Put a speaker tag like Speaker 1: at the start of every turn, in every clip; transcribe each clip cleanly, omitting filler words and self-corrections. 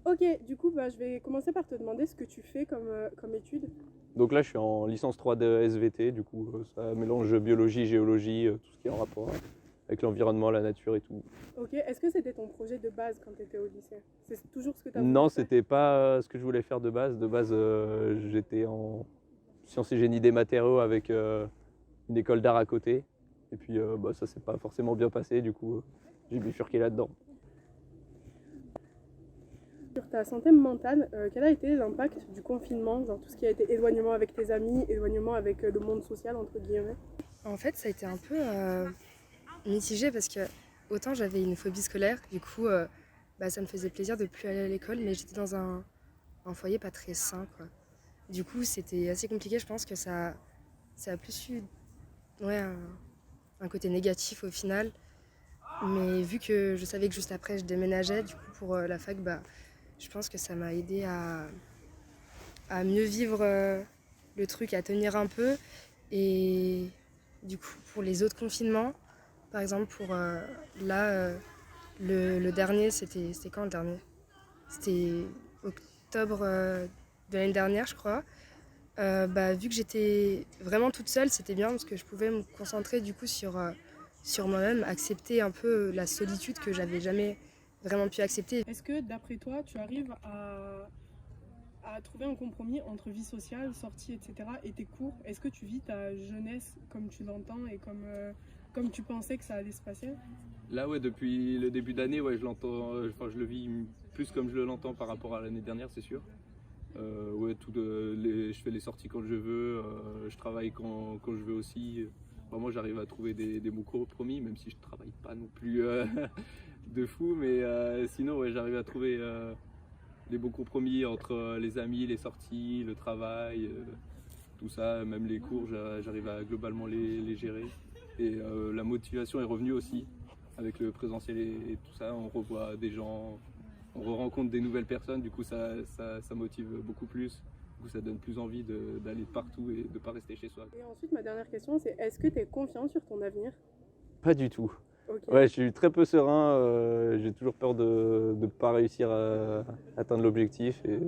Speaker 1: Ok, du coup, je vais commencer par te demander ce que tu fais comme étude.
Speaker 2: Donc là, je suis en licence 3 de SVT, du coup, ça mélange biologie, géologie, tout ce qui est en rapport avec l'environnement, la nature et tout.
Speaker 1: Ok, est-ce que c'était ton projet de base quand tu étais au lycée? C'est toujours ce que tu as voulu
Speaker 2: Non,
Speaker 1: faire?
Speaker 2: c'était pas ce que je voulais faire de base. De base, j'étais en sciences et génie des matériaux avec une école d'art à côté. Et puis, ça s'est pas forcément bien passé, du coup, j'ai bifurqué là-dedans.
Speaker 1: Sur ta santé mentale, quel a été l'impact du confinement, genre tout ce qui a été éloignement avec tes amis, éloignement avec le monde social, entre guillemets?
Speaker 3: En fait, ça a été un peu mitigé parce que autant j'avais une phobie scolaire, du coup, ça me faisait plaisir de plus aller à l'école, mais j'étais dans un foyer pas très sain, quoi. Du coup, c'était assez compliqué. Je pense que ça a plus eu ouais, un côté négatif au final. Mais vu que je savais que juste après je déménageais, du coup, pour la fac, je pense que ça m'a aidé à mieux vivre le truc, à tenir un peu. Et du coup, pour les autres confinements, par exemple, pour là, le dernier, c'était quand le dernier? C'était octobre de l'année dernière, je crois. Vu que j'étais vraiment toute seule, c'était bien parce que je pouvais me concentrer du coup sur moi-même, accepter un peu la solitude que j'avais jamais vraiment pu accepter.
Speaker 1: Est-ce que d'après toi, tu arrives à trouver un compromis entre vie sociale, sortie, etc. et tes cours? Est-ce que tu vis ta jeunesse comme tu l'entends et comme tu pensais que ça allait se passer?
Speaker 2: Là, ouais, depuis le début d'année, ouais, je l'entends, enfin, je le vis plus comme je l'entends par rapport à l'année dernière, c'est sûr. Ouais, je fais les sorties quand je veux, je travaille quand je veux aussi. Vraiment, j'arrive à trouver des bons compromis, même si je travaille pas non plus de fou, mais sinon, ouais, j'arrive à trouver des bons compromis entre les amis, les sorties, le travail, tout ça, même les cours, j'arrive à globalement les gérer. Et la motivation est revenue aussi avec le présentiel et tout ça. On revoit des gens, on rencontre des nouvelles personnes, du coup ça motive beaucoup plus. Du coup ça donne plus envie d'aller partout et de ne pas rester chez soi.
Speaker 1: Et ensuite, ma dernière question, c'est est-ce que tu es confiant sur ton avenir?
Speaker 2: Pas du tout.
Speaker 1: Ok.
Speaker 2: Ouais, je suis très peu serein, j'ai toujours peur de ne pas réussir à atteindre l'objectif et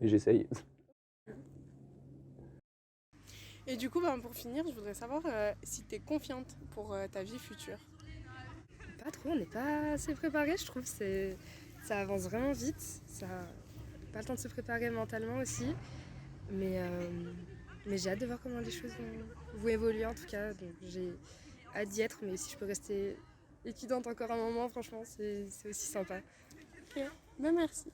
Speaker 2: j'essaye.
Speaker 1: Et du coup, pour finir, je voudrais savoir si tu es confiante pour ta vie future.
Speaker 3: Pas trop, on n'est pas assez préparé, je trouve. Ça avance vraiment vite. Ça pas le temps de se préparer mentalement aussi. Mais, euh, mais j'ai hâte de voir comment les choses vont évoluer en tout cas. Donc j'ai hâte d'y être, mais si je peux rester étudiante encore un moment, franchement, c'est aussi sympa.
Speaker 1: Ok, merci.